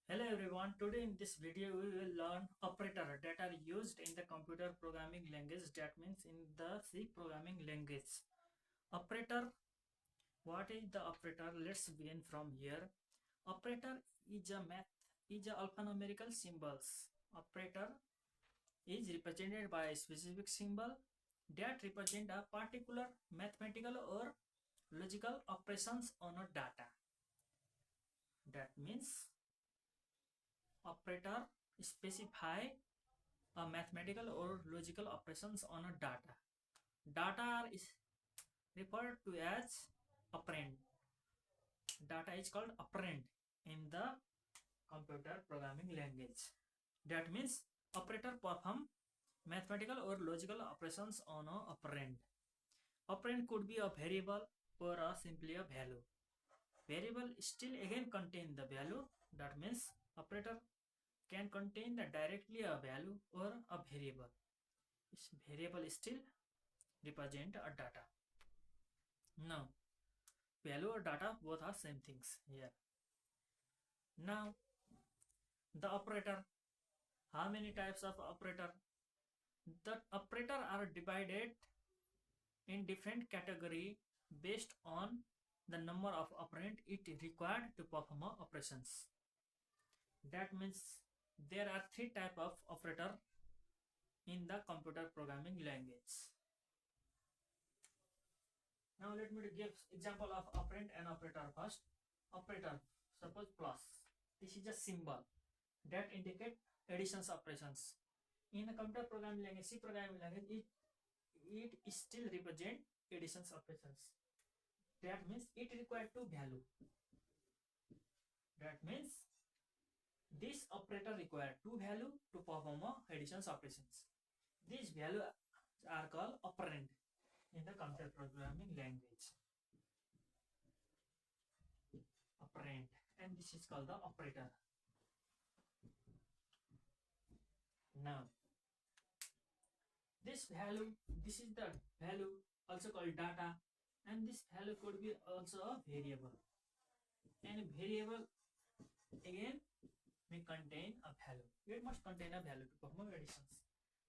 Hello everyone, today in this video we will learn operator that are used in the computer programming language, that means in the C programming language. Operator, what is the operator? Let's begin from here. Operator is a alphanumerical symbols. Operator is represented by a specific symbol that represent a particular mathematical or logical operations on a data. That means operator specify a mathematical or logical operations on a data. Data is referred to as operand. Data is called operand in the computer programming language. That means operator perform mathematical or logical operations on a operand. Operand could be a variable or a simply a value. Variable still again contain the value. That means operator can contain the directly a value or a variable. Variable still represent a data. Now, value or data both are same things here. Now, the operator. How many types of operator? The operator are divided in different category based on the number of operand it required to perform operations. That means there are three type of operator in the computer programming language. Now let me give example of operand and operator first. Operator, suppose plus. This is a symbol that indicate additions operations. In a computer programming language, C programming language, it still represent additions operations. That means it requires two value. That means this operator require two value to perform additions operations. These value are called operand in the computer programming language. Operand, and this is called the operator. Now, this is the value also called data, and this value could be also a variable. And variable again may contain a value. It must contain a value to perform additions.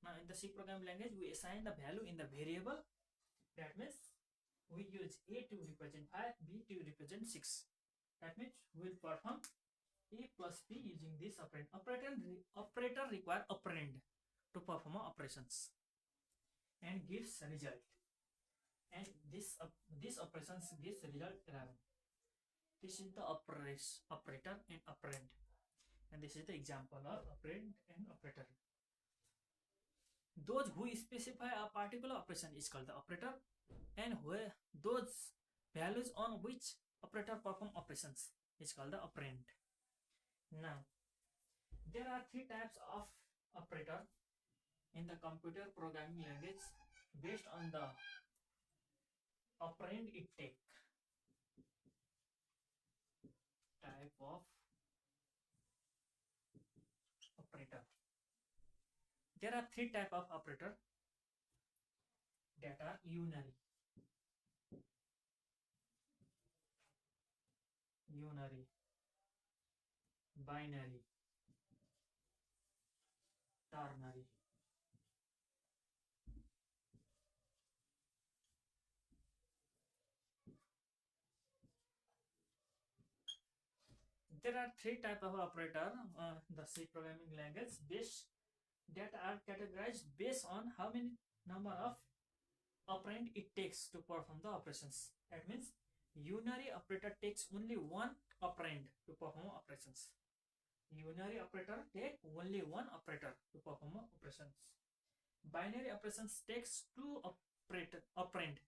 Now, in the C programming language, we assign the value in the variable. That means we use A to represent 5, B to represent 6. That means we will perform A plus B using this operand. Operator require operand to perform operations and gives result. And this operations gives result 11. This is the operator and operand. And this is the example of operand and operator. Those who specify a particular operation is called the operator, and where those values on which operator perform operations is called the operand. Now, there are three types of operator in the computer programming language based on the operand it take. Type of operator. There are three type of operator that are unary, binary, ternary. There are three type of operator the C programming language that are categorized based on how many number of operand it takes to perform the operations. That means unary operator takes only one operand to perform operations. Unary operator take only one operator to perform operations. Binary operations takes two operand.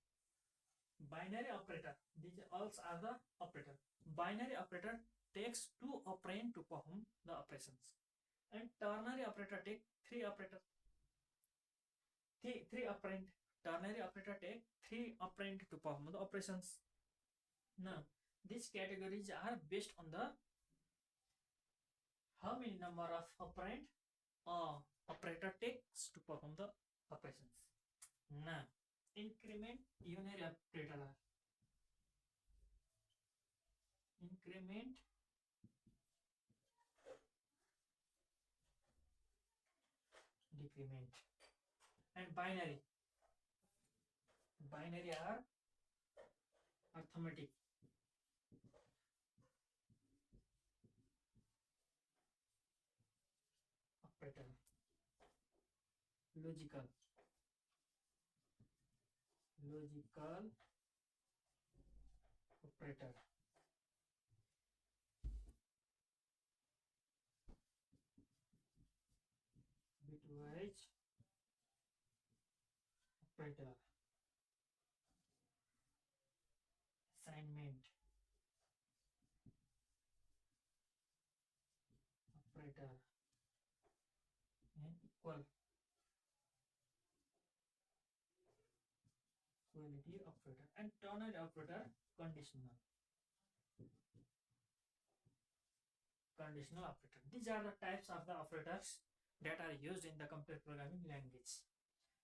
Binary operator, these also are the operator. Binary operator takes two operand to perform the operations. And ternary operator take three operand. Ternary operator take three operand to perform the operations. Now, these categories are based on the how many number of operand operator takes to perform the operations. Now, increment unary operator. Increment decrement. And binary are arithmetic, operator, logical operator, bitwise operator, assignment operator, and equality operator, and ternary operator, conditional operator. These are the types of the operators that are used in the computer programming language.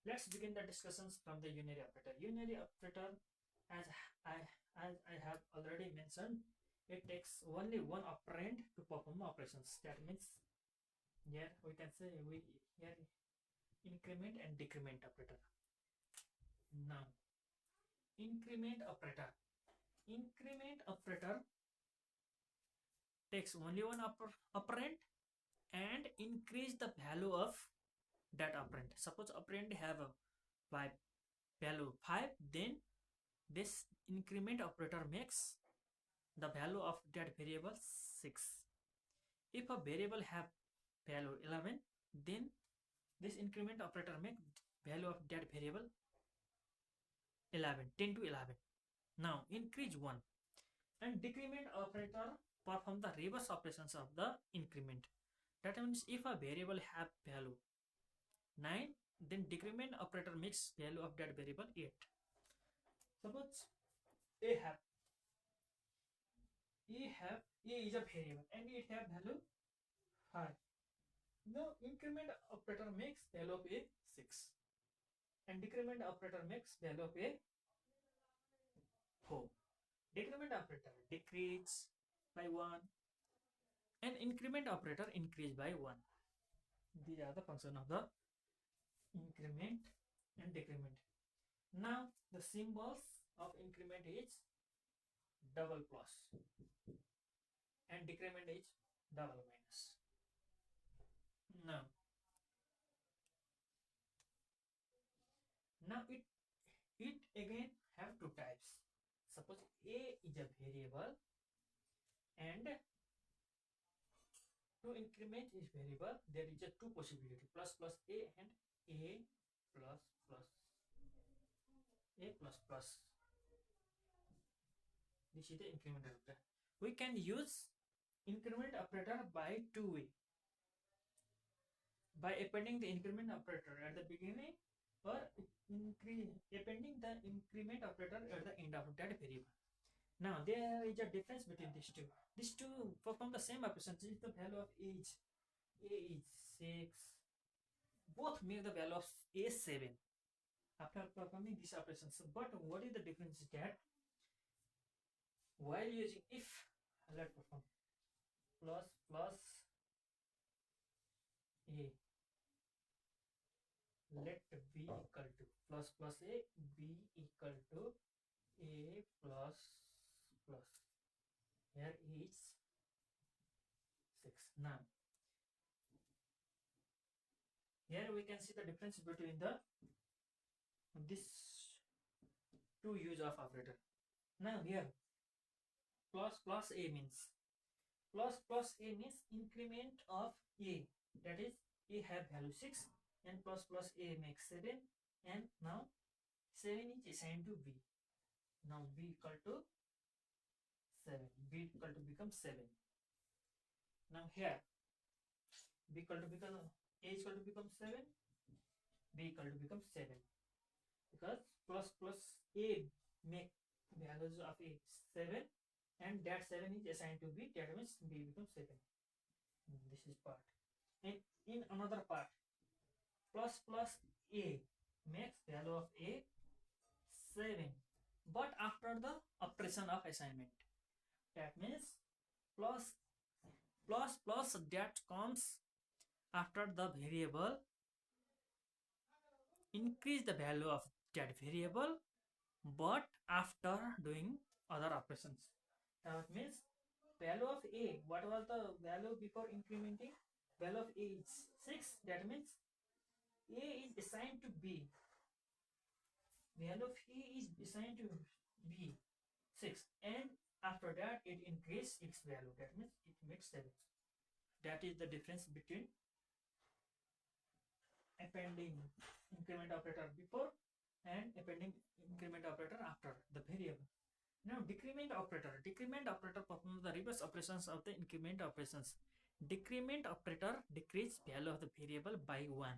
Let's begin the discussions from the unary operator. Unary operator, as I have already mentioned, it takes only one operand to perform operations. That means here we can say here increment and decrement operator. Now increment operator takes only one operand and increase the value of that operand. Suppose operand have a value 5, then this increment operator makes the value of that variable 6. If a variable have value 11, then this increment operator make value of that variable 11, 10 to 11. Now increase 1. And decrement operator perform the reverse operations of the increment. That means if a variable have value 9, then decrement operator makes value of that variable 8. Suppose a is a variable and it have value 5. Now increment operator makes value of a 6 and decrement operator makes value of a 4. Decrement operator decrease by 1 and increment operator increase by 1. These are the function of the increment and decrement. Now the symbols of increment is double plus and decrement is double minus. Now it again have two types. Suppose a is a variable and to increment is variable, there is a two possibility, plus plus a and a plus plus a plus plus. This is the increment operator. We can use increment operator by two way. By appending the increment operator at the beginning or appending the increment operator at the end of that variable. Now there is a difference between these two. These two perform the same operations. If the value of a is 6, both make the value of a 7 after performing these operations. But what is the difference is that while using if, let's perform plus plus a, let b equal to plus plus a, b equal to a plus plus. Here is 6. Now here we can see the difference between this two use of operator. Now here plus plus a means increment of a, that is a have value 6 and plus plus a makes 7, and now 7 is assigned to b. Now b equal to 7, b equal to become 7. Now here b equal to become a is equal to become 7, b equal to become 7, because plus plus a make values of a 7 and that 7 is assigned to b, that means b becomes 7. This is part. And in another part, plus plus a makes value of a 7, but after the operation of assignment. That means plus that comes after the variable increase the value of that variable but after doing other operations. That means value of a, what was the value before incrementing? Value of a is 6. That means a is assigned to b. Value of a is assigned to b 6, and after that it increase its value. That means it makes 7. That is the difference between appending increment operator before and appending increment operator after the variable. Now decrement operator. Decrement operator performs the reverse operations of the increment operations. Decrement operator decrease value of the variable by 1.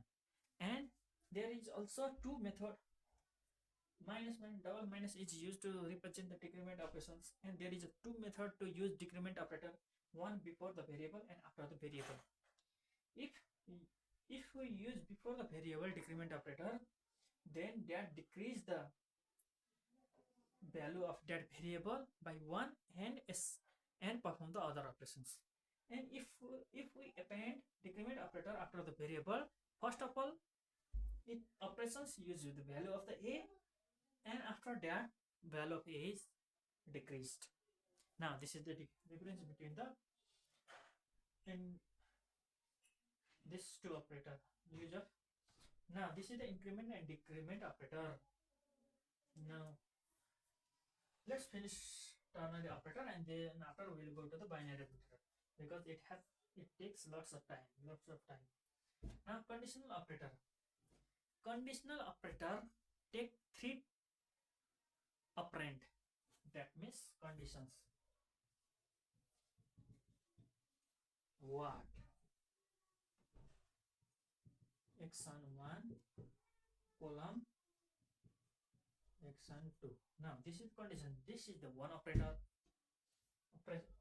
And there is also two method. Minus and double minus is used to represent the decrement operations, and there is a two method to use decrement operator, one before the variable and after the variable. If we use before the variable decrement operator, then that decrease the value of that variable by 1 and perform the other operations. And if we append decrement operator after the variable, first of all it operations use the value of the a, and after that value of a is decreased. Now this is the difference between the in this two operator use of. Now this is the increment and decrement operator. Now let's finish ternary operator, and then after we'll go to the binary operator, because it takes lots of time. Now conditional operator. Conditional operator take 3 operand. That means conditions. What? x1 column x2. Now this is condition. This is the one operator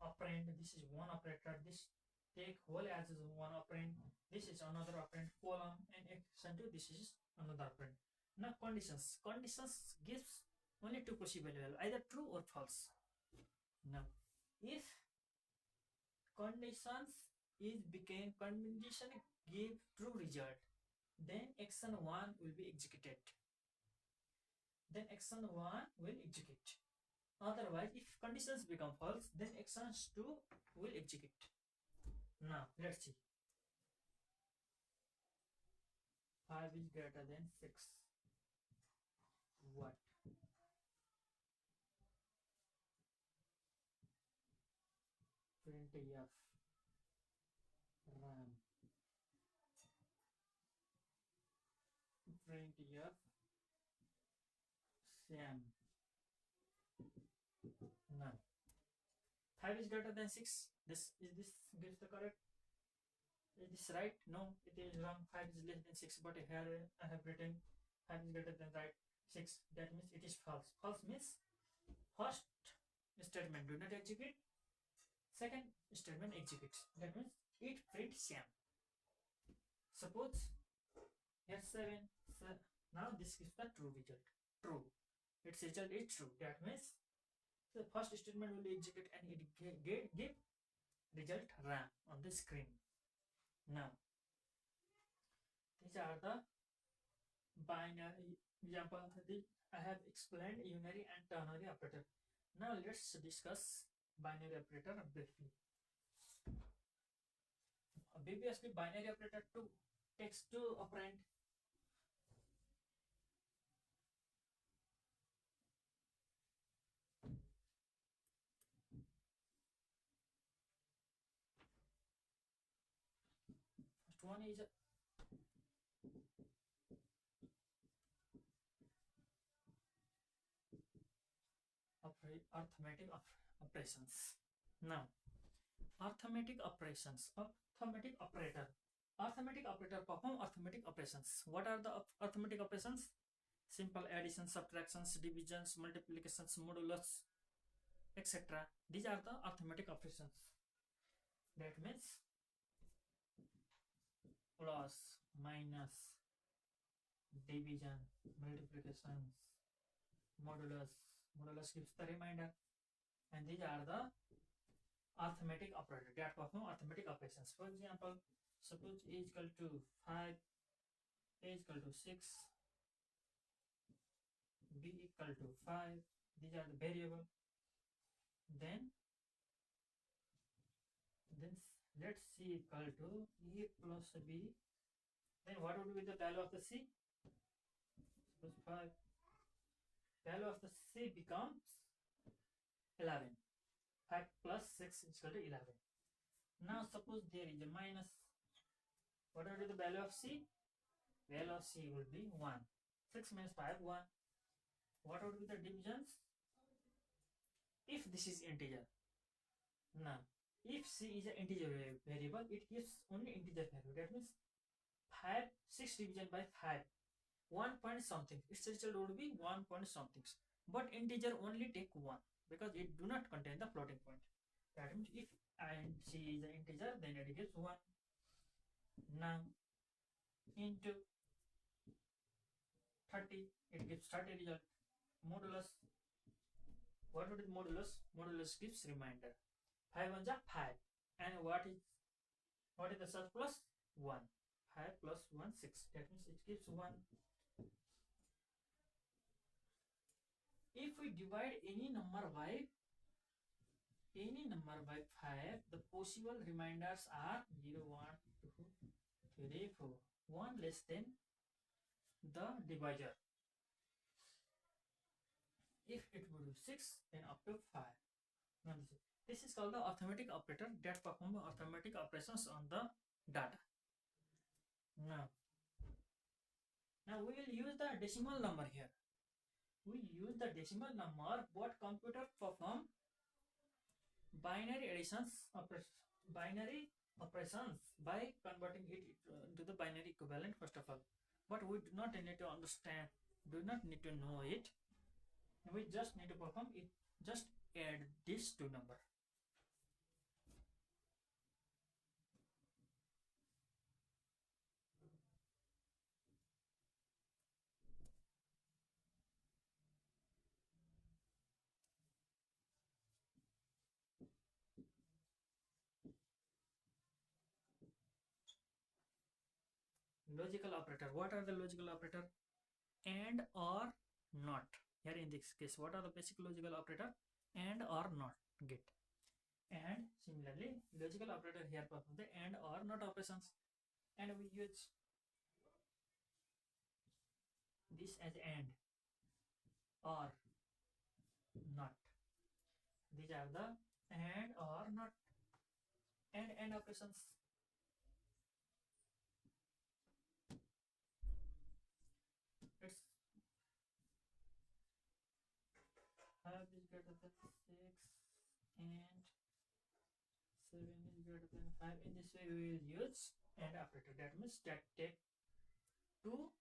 operand. This is one operator. This take whole as one operand. This is another operand column, and x2 this is another operand. Now conditions. Conditions gives only two possible values, either true or false. Now if conditions is became condition give true result, then x1 will be executed. Will execute. Otherwise, if conditions become false, then x2 will execute. Now let's see. 5 is greater than 6. What? Printf RAM. Printf SAM. Now 5 is greater than 6. This gives the correct. Is this right? No, it is wrong. 5 is less than 6, but here I have written 5 is greater than 6. That means it is false. False means first statement do not execute, second statement executes. That means it prints SAM. Suppose here 7. So now this gives the true result. True. Its result is true. That means the first statement will execute and it give result RAM on the screen. Now these are the binary example. I have explained unary and ternary operator. Now let's discuss binary operator briefly. Previously binary operator 2 takes 2 operand. First one is arithmetic operations. Now arithmetic operations. Arithmetic operator. Arithmetic operator perform arithmetic operations. What are the arithmetic operations? Simple addition, subtractions, divisions, multiplications, modulus, etc. These are the arithmetic operations. That means plus, minus, division, multiplications, modulus. Modulus gives the remainder, and these are the arithmetic operator that perform arithmetic operations. For example, suppose a is equal to 5, a is equal to 6, b equal to 5. These are the variable. Then let c equal to a plus b. Then what would be the value of the c? Suppose 5. Value of the c becomes 11. 5 plus 6 is equal to 11. Now suppose there is a minus. What would be the value of c? Value of c would be 1. 6 minus 5, 1. What would be the divisions? If this is integer. Now, if c is an integer variable, it gives only integer value. That means 5, 6 divided by 5. 1 point something. Its result would be 1 point something. But integer only take 1 because it do not contain the floating point. That means if and c is an integer, then it gives 1. Now, into 30, it gives 30 result. Modulus. What would be modulus? Modulus gives remainder. 5 1 is 5. And what is the surplus? 1. 5 plus 1, 6. That means it gives 1. If we divide any number by 5, the possible remainders are 0, 1, 2, 3, 4. 1 less than the divisor. If it would be 6, then up to 5. Now this is called the arithmetic operator that performs arithmetic operations on the data. Now we will use the decimal number here. We use the decimal number. What computer perform binary operations by converting it to the binary equivalent first of all. But we do not need to understand, do not need to know it. We just need to perform it. Just add these two numbers. Logical operator. What are the logical operator? And or not. Here in this case, what are the basic logical operator? And or not. Get. And similarly, logical operator here perform the and or not operations. And we use this as and or not. These are the and or not and operations. It's 5 is greater than 6 and 7 is greater than 5. In this way we will use and operator. That means that take two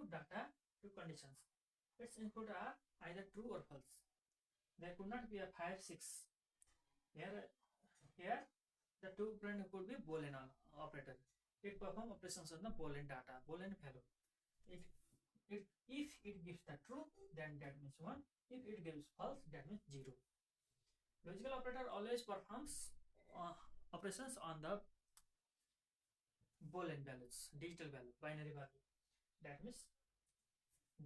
data, two conditions. Its input are either true or false. There could not be a 5, 6. Here the two operand could be Boolean operator. It perform operations on the Boolean data, Boolean value. If it gives the true, then that means 1. If it gives false, that means 0. Logical operator always performs operations on the Boolean values, digital value, binary value. That means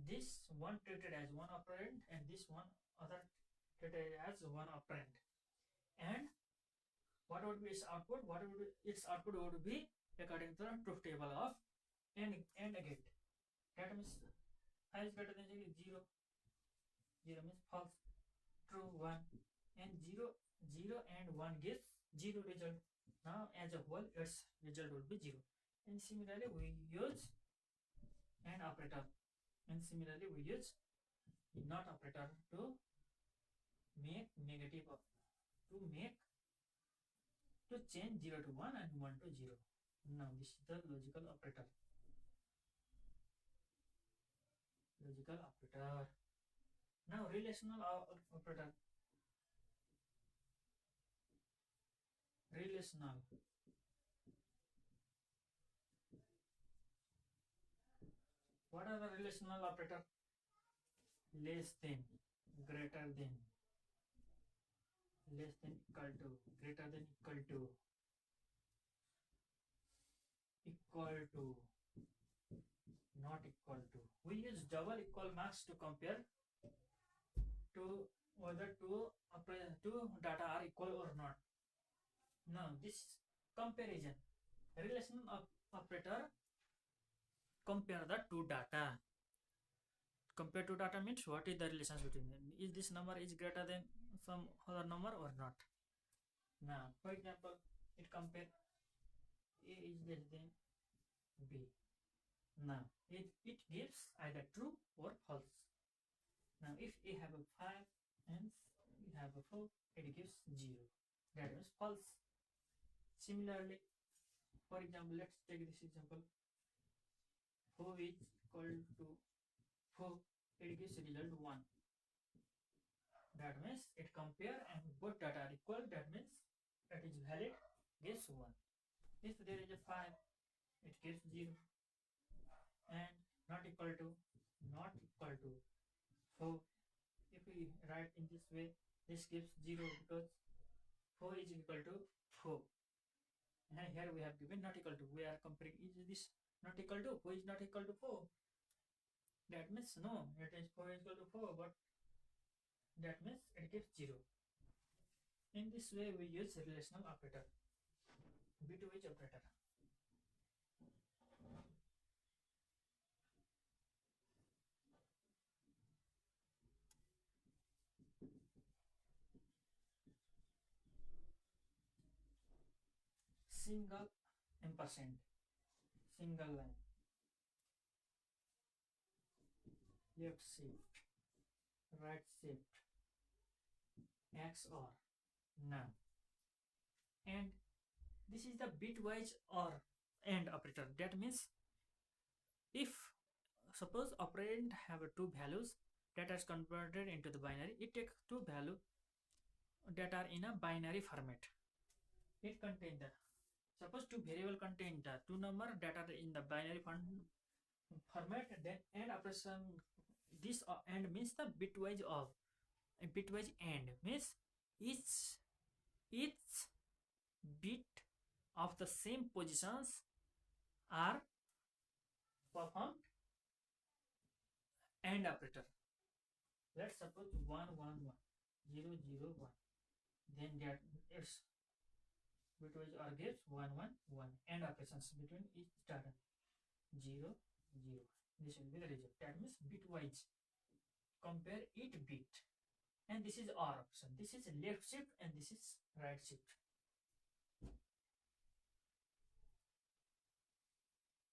this one treated as one operand and this one other treated as one operand. And what would be its output? Its output would be according to the truth table of and gate. That means 5 is greater than 0. 0 means false. True 1. And 0 and 1 gives 0 result. Now as a whole its result will be 0. And similarly we use AND operator. And similarly we use NOT operator to make negative to change 0 to 1 and 1 to 0. Now this is the logical operator. Now relational operator. What are the relational operator? Less than, greater than, less than equal to, greater than equal to, not equal to. We use double equal marks to compare to whether two data are equal or not. Now this comparison relational operator compare the two data. Compare two data means what is the relations between them? Is this number is greater than some other number or not? Now for example, it compare A is less than B. Now it gives either true or false. Now if A have a 5 and we have a 4, it gives 0. That means false. Similarly, for example, let's take this example. 4 is equal to 4, it gives result 1. That means it compare and both data are equal. That means that is valid, gives 1. If there is a 5, it gives 0. And not equal to 4. If we write in this way, this gives 0 because 4 is equal to 4. And here we have given not equal to. We are comparing, is this not equal to? 4 is not equal to 4. That means no, it is 4 is equal to 4, but that means it gives 0. In this way we use relational operator, bitwise operator. Single ampersand, single line, left shift, right shift, XOR, none. And this is the bitwise or AND operator. That means if suppose operand have two values that is converted into the binary, it takes two values that are in a binary format. It contains the, suppose two variable contain the two number that are in the binary format, then AND operation, this AND means the bitwise of, bitwise AND means each bit of the same positions are performed AND operator. Let's suppose 1 1 1 0 0 1, then that its bitwise or gives 1 1 1. AND operations between each data 0 0. This will be the result. That means bitwise compare each bit. And this is OR option. This is left shift and this is right shift.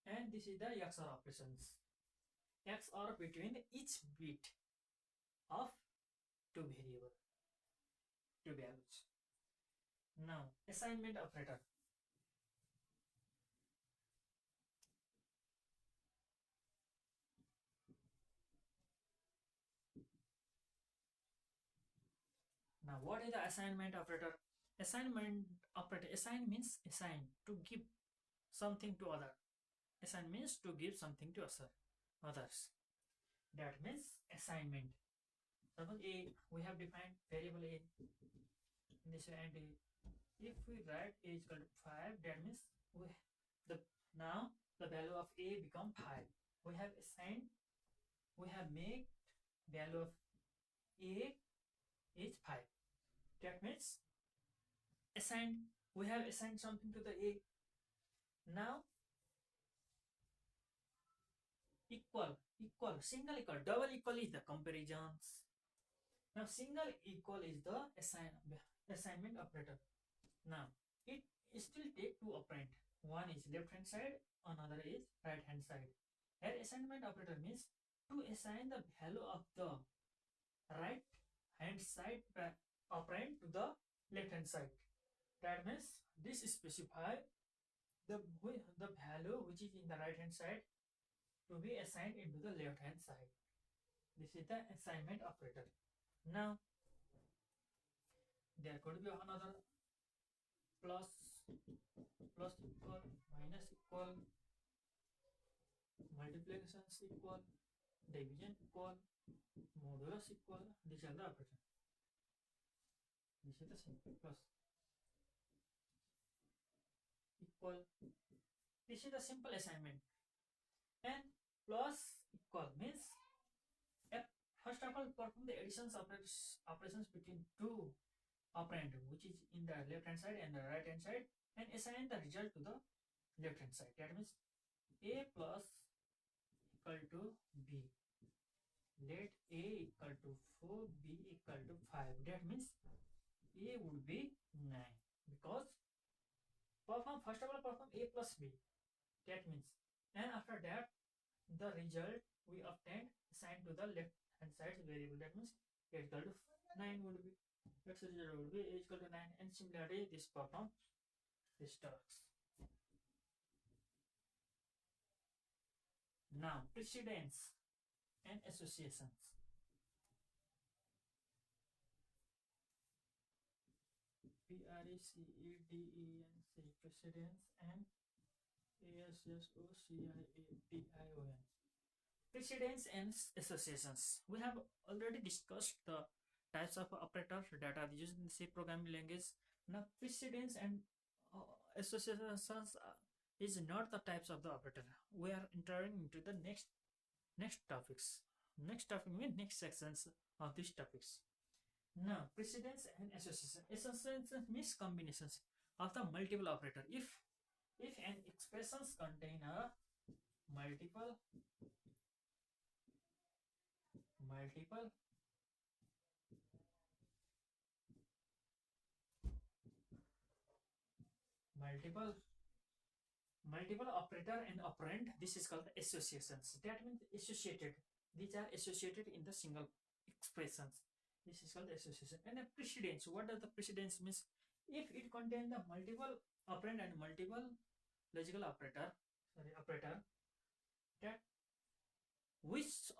And this is the XOR operations. XOR between each bit of two values. Now assignment operator. Now what is the assignment operator? Assignment operator, assign means assign, to give something to other. Assign means to give something to others. That means assignment. Suppose A, we have defined variable A in this way, and A. If we write A is equal to 5, that means now the value of A become 5. We have assigned, we have made value of A is 5. That means assigned, we have assigned something to the A. Now equal, single equal, double equal is the comparisons. Now single equal is the assignment operator. Now it still take two operand. One is left hand side, another is right hand side. Here assignment operator means to assign the value of the right hand side operand to the left hand side. That means this specify the value which is in the right hand side to be assigned into the left hand side. This is the assignment operator. Now there could be another plus equal, minus equal, multiplications equal, division equal, modulus equal. These are the operation. This is the simple plus equal. This is the simple assignment. And plus equal means F, first of all perform the operations between two operand which is in the left hand side and the right hand side and assign the result to the left hand side. That means A plus equal to B. Let A equal to 4, B equal to 5. That means A would be 9 because perform first of all perform A plus B. That means and after that the result we obtained assigned to the left hand side variable. That means A equal to 9 would be its result would be A equal to 9 and similarly this perform this task. Now precedence and associations. Precedence precedence and association. Precedence and associations. We have already discussed the types of operator that are used in C programming language. Now precedence and associations is not the types of the operator. We are entering into the next topics. Next topic means next sections of these topics. Now precedence and association. Association means combinations of the multiple operator. If an expressions contain a multiple multiple operator and operand, this is called the associations. That means associated. These are associated in the single expressions. This is called the association. And a precedence. What does the precedence means? If it contains the multiple operand and multiple logical operator, that which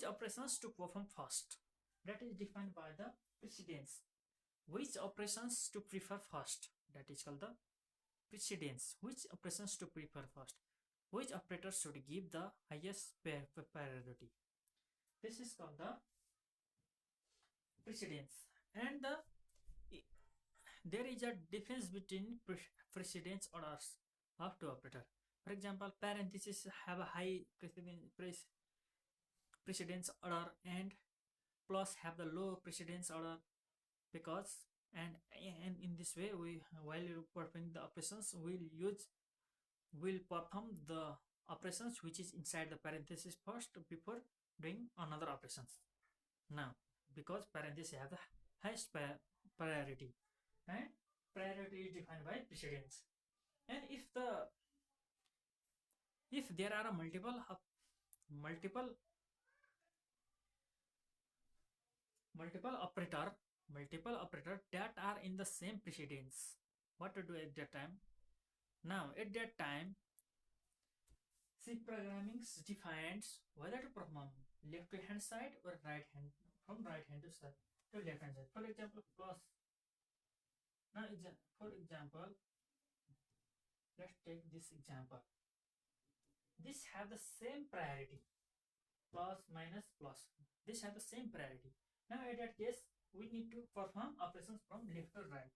operations to perform first, that is defined by the precedence. Which operations to prefer first, that is called the precedence. Which operations to prefer first, which operator should give the highest priority, this is called the precedence. And there is a difference between precedence orders of two operator. For example, parentheses have a high precedence order and plus have the low precedence order because and in this way we while performing the operations will perform the operations which is inside the parenthesis first before doing another operations. Now because parentheses have the highest priority and priority is defined by precedence. And if there are a multiple operator that are in the same precedence, what to do at that time? Now at that time C programming defines whether to perform left hand side or right hand, from right hand to side to left hand side. For example, plus. Now for example, let's take this example. This have the same priority, plus minus plus. This have the same priority. Now in that case, we need to perform operations from left to right.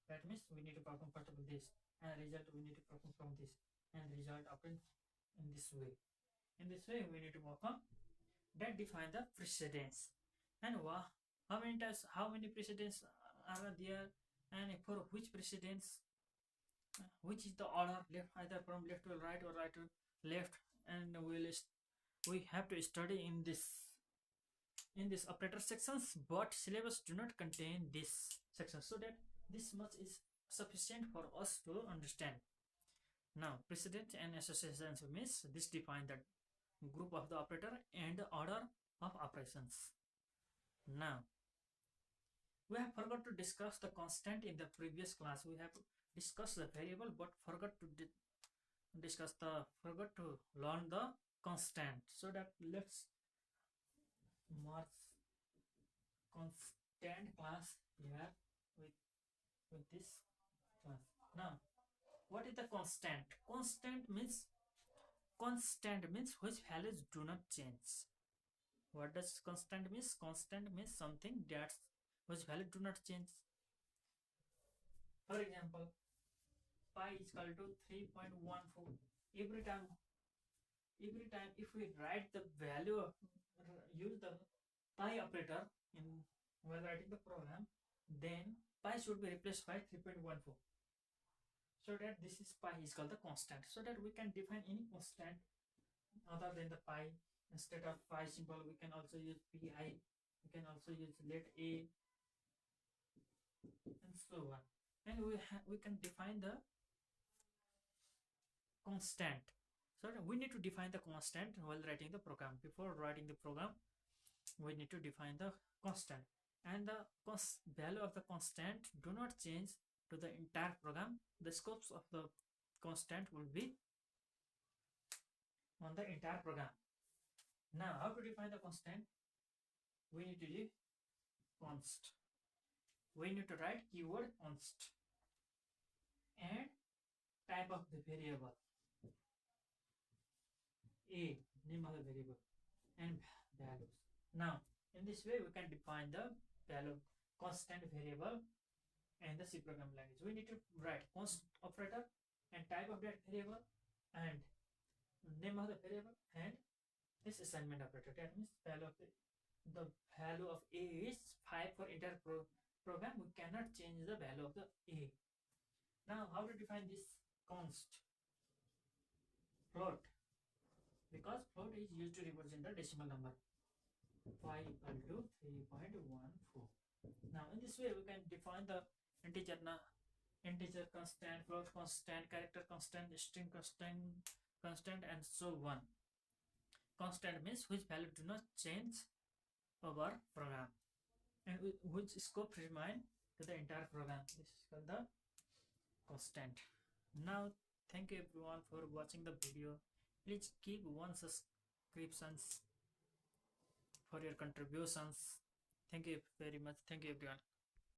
That means we need to perform first of this, and result we need to perform from this, and result open in this way. In this way, we need to perform. That define the precedence. And how many times, how many precedence are there, and for which precedence, which is the order left, either from left to right or right to left, and we have to study in this operator sections, but syllabus do not contain this section, so that this much is sufficient for us to understand. Now precedence and associations means this define the group of the operator and the order of operations. Now we have forgot to discuss the constant in the previous class. We have discussed the variable but forgot to learn the constant. So that let's mark constant class here with this class. Now what is the constant? Constant means which values do not change. What does constant means? Constant means something that's whose value do not change. For example, pi is equal to 3.14. Every time every time if we write the value of, use the pi operator in while writing the program, then pi should be replaced by 3.14, so that this is pi is called the constant, so that we can define any constant other than the pi. Instead of pi symbol we can also use pi, we can also use let a, and so on. And we can define the constant, so we need to define the constant while writing the program. Before writing the program we need to define the constant, and the value of the constant do not change to the entire program. The scopes of the constant will be on the entire program. Now how to define the constant? We need to do const, we need to write keyword const and type of the variable a, name of the variable, and values. Now in this way we can define the value constant variable and the C program language. We need to write const operator and type of that variable and name of the variable and this assignment operator. That means value of the value of a is 5 for entire program. We cannot change the value of the a. Now how to define this const? Float, because float is used to represent the decimal number. Pi equal to 3.14. Now in this way we can define the integer integer constant, float constant, character constant, string constant, and so on. Constant means which value do not change over program and which scope remain to the entire program. This is called the constant. Now thank you everyone for watching the video. Please keep one subscriptions for your contributions. Thank you very much. Thank you everyone.